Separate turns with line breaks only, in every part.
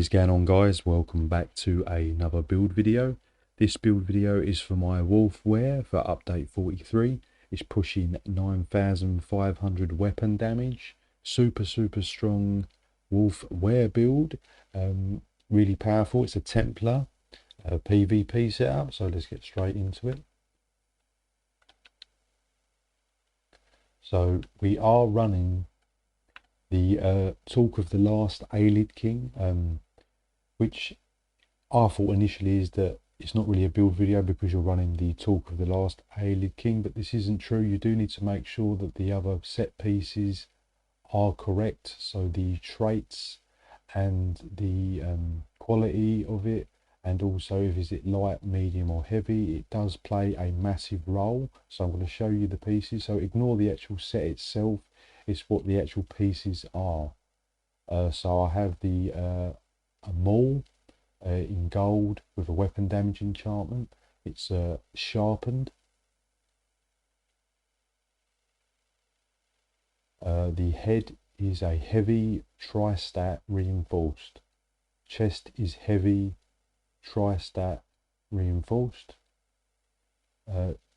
What is going on, guys? Welcome back to another build video. This build video is for my Wolfwere for update 43. It's pushing 9,500 weapon damage. Super strong Wolfwere build. Really powerful. It's a Templar PvP setup, so let's get straight into it. So we are running the Talk of the Last Eyelid King, which I thought initially is that it's not really a build video because you're running the Talk of the Last Eyelid King, but this isn't true. You do need to make sure that the other set pieces are correct, so the traits and the quality of it, and also if is it light, medium or heavy, it does play a massive role. So I'm going to show you the pieces, so ignore the actual set itself, it's what the actual pieces are. So I have the a maul in gold with a weapon damage enchantment. It's sharpened. The head is a heavy tri-stat reinforced. Chest is heavy tri-stat reinforced.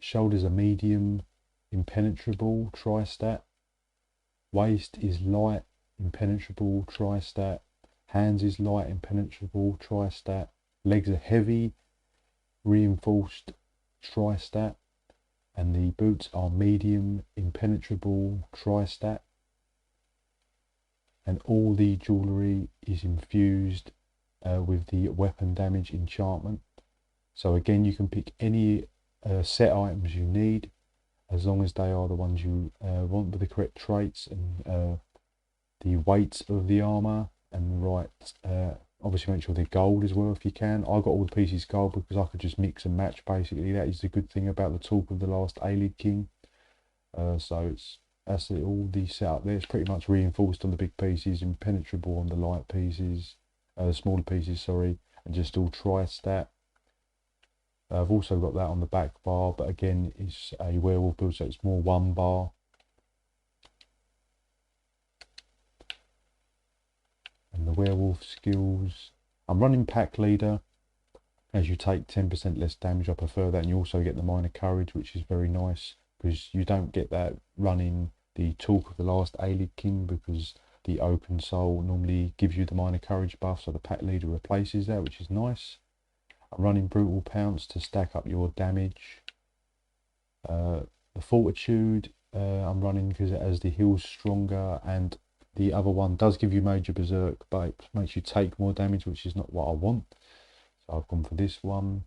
Shoulders are medium impenetrable tri-stat. Waist is light impenetrable tri-stat. Hands is light impenetrable tri-stat. Legs are heavy reinforced tri-stat. And the boots are medium impenetrable tri-stat. And all the jewellery is infused with the weapon damage enchantment. So again, you can pick any set items you need, as long as they are the ones you want with the correct traits and the weight of the armour and the right. Obviously make sure they're gold as well if you can. I got all the pieces gold because I could just mix and match basically. That is the good thing about the Talk of the Last Eyelid King. So that's all the setup there. It's pretty much reinforced on the big pieces, impenetrable on the light pieces, the smaller pieces, sorry, and just all tri-stat. I've also got that on the back bar, but again, it's a werewolf build, so it's more one bar. And the werewolf skills, I'm running pack leader. As you take 10% less damage, I prefer that, and you also get the minor courage, which is very nice because you don't get that running the Talk of the Last Eyelid King, because the open soul normally gives you the minor courage buff, so the pack leader replaces that, which is nice. I'm running brutal pounce to stack up your damage. The fortitude I'm running because it has the heals stronger, and the other one does give you major berserk, but it makes you take more damage, which is not what I want. So I've gone for this one.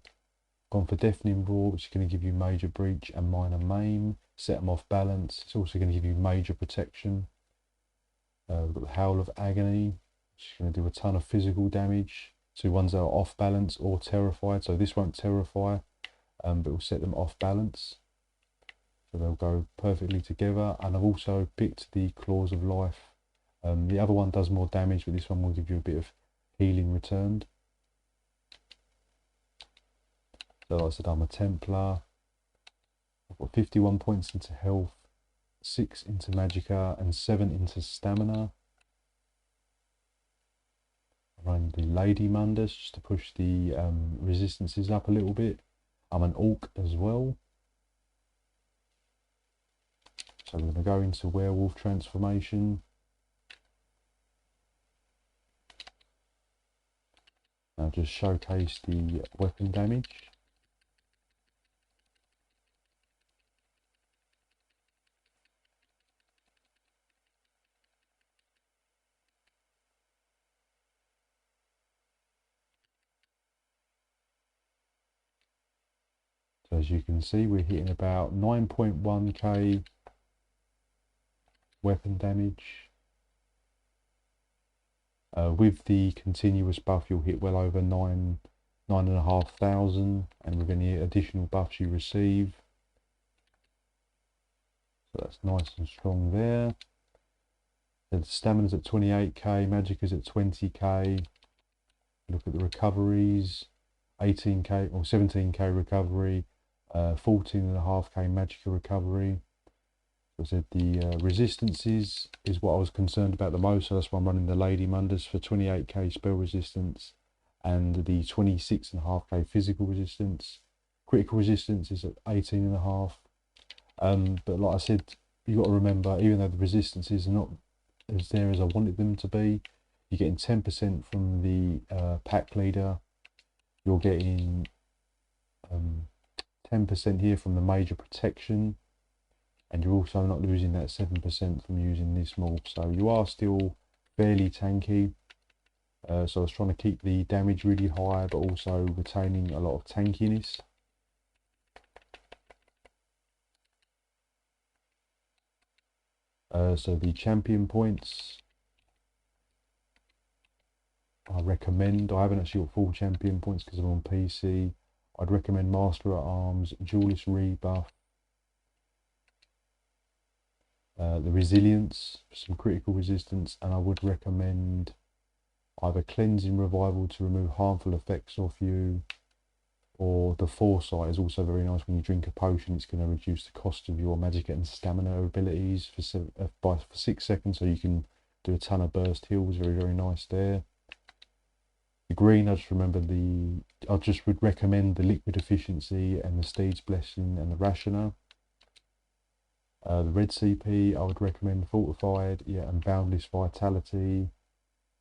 Gone for deafening roar, which is going to give you major breach and minor maim. Set them off balance. It's also going to give you major protection. We've got the howl of agony, which is going to do a ton of physical damage to ones that are off balance or terrified. So this won't terrify, but will set them off balance. So they'll go perfectly together. And I've also picked the claws of life. The other one does more damage, but this one will give you a bit of healing returned. So like I said, I'm a Templar. I've got 51 points into health, 6 into magicka and 7 into stamina. I'm running the Lady Mundus just to push the resistances up a little bit. I'm an orc as well. So I'm going to go into werewolf transformation. Now just showcase the weapon damage. So as you can see, we're hitting about 9.1k weapon damage. With the continuous buff, you'll hit well over 9,500, and with any additional buffs you receive. So that's nice and strong there. The stamina's at 28k, magicka's at 20k. Look at the recoveries, 18k or 17k recovery, 14.5k magicka recovery. I said the resistances is what I was concerned about the most, so that's why I'm running the Lady Munders for 28k spell resistance and the 26.5k physical resistance. Critical resistance is at 18.5. But like I said, you got to remember, even though the resistances are not as there as I wanted them to be, you're getting 10% from the pack leader. You're getting 10% here from the major protection, and you're also not losing that 7% from using this mob. So you are still fairly tanky. So I was trying to keep the damage really high, but also retaining a lot of tankiness. So the champion points, I recommend, I haven't actually got full champion points because I'm on PC. I'd recommend Master at Arms, Duelist Rebuff, the Resilience for some critical resistance, and I would recommend either Cleansing Revival to remove harmful effects off you, or the Foresight is also very nice. When you drink a potion, it's going to reduce the cost of your magic and stamina abilities for 6 seconds, so you can do a ton of burst heals. Very, very nice there. The green, I just would recommend the Liquid Efficiency and the Steed's Blessing and the Rationer. The red CP, I would recommend Fortified, yeah, and Boundless Vitality.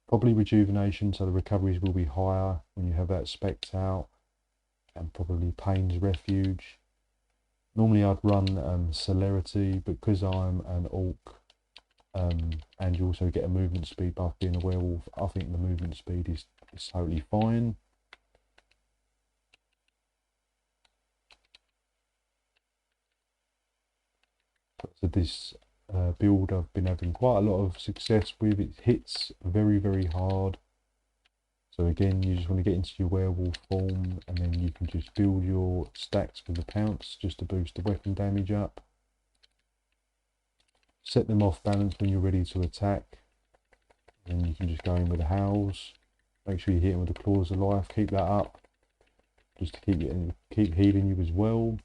Probably Rejuvenation, so the recoveries will be higher when you have that spec'd out. And probably Pain's Refuge. Normally I'd run Celerity, but because I'm an Orc, and you also get a movement speed buff being a werewolf, I think the movement speed is totally fine. So this build I've been having quite a lot of success with. It hits very, very hard. So again, you just want to get into your werewolf form, and then you can just build your stacks with the pounce just to boost the weapon damage up. Set them off balance when you're ready to attack. Then you can just go in with the howls. Make sure you hit them with the claws of life. Keep that up, just to keep healing you as well.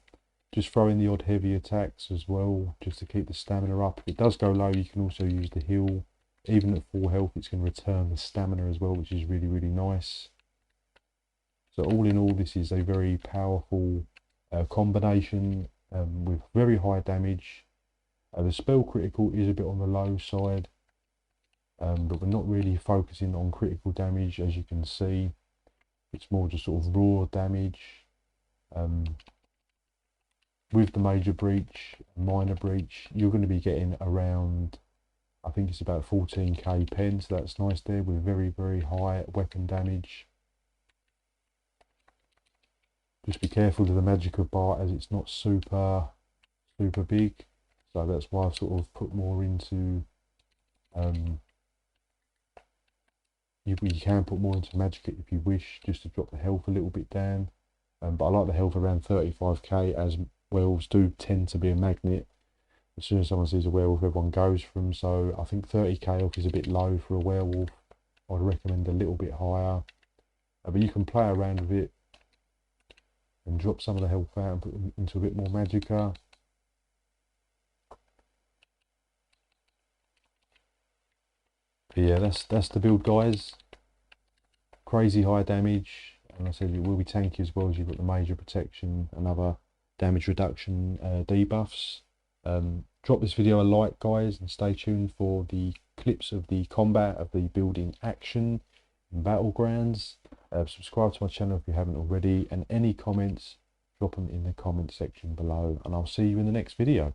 Just throw in the odd heavy attacks as well, just to keep the stamina up. If it does go low, you can also use the heal. Even at full health, it's going to return the stamina as well, which is really, really nice. So all in all, this is a very powerful combination with very high damage. The spell critical is a bit on the low side, but we're not really focusing on critical damage, as you can see. It's more just sort of raw damage. With the major breach, minor breach, you're going to be getting around, I think it's about 14k pen, so that's nice there, with very, very high weapon damage. Just be careful with the magical bar, as it's not super big, so that's why I've sort of put more into you can put more into magic if you wish, just to drop the health a little bit down, but I like the health around 35k, as werewolves do tend to be a magnet. As soon as someone sees a werewolf, everyone goes for them. So I think 30k off is a bit low for a werewolf. I'd recommend a little bit higher. But you can play around with it and drop some of the health out and put them into a bit more magicka. But yeah, that's the build, guys. Crazy high damage. And I said it will be tanky as well, as you've got the major protection and other damage reduction debuffs. Drop this video a like, guys, and stay tuned for the clips of the combat of the building action in Battlegrounds. Subscribe to my channel if you haven't already, and any comments, drop them in the comment section below, and I'll see you in the next video.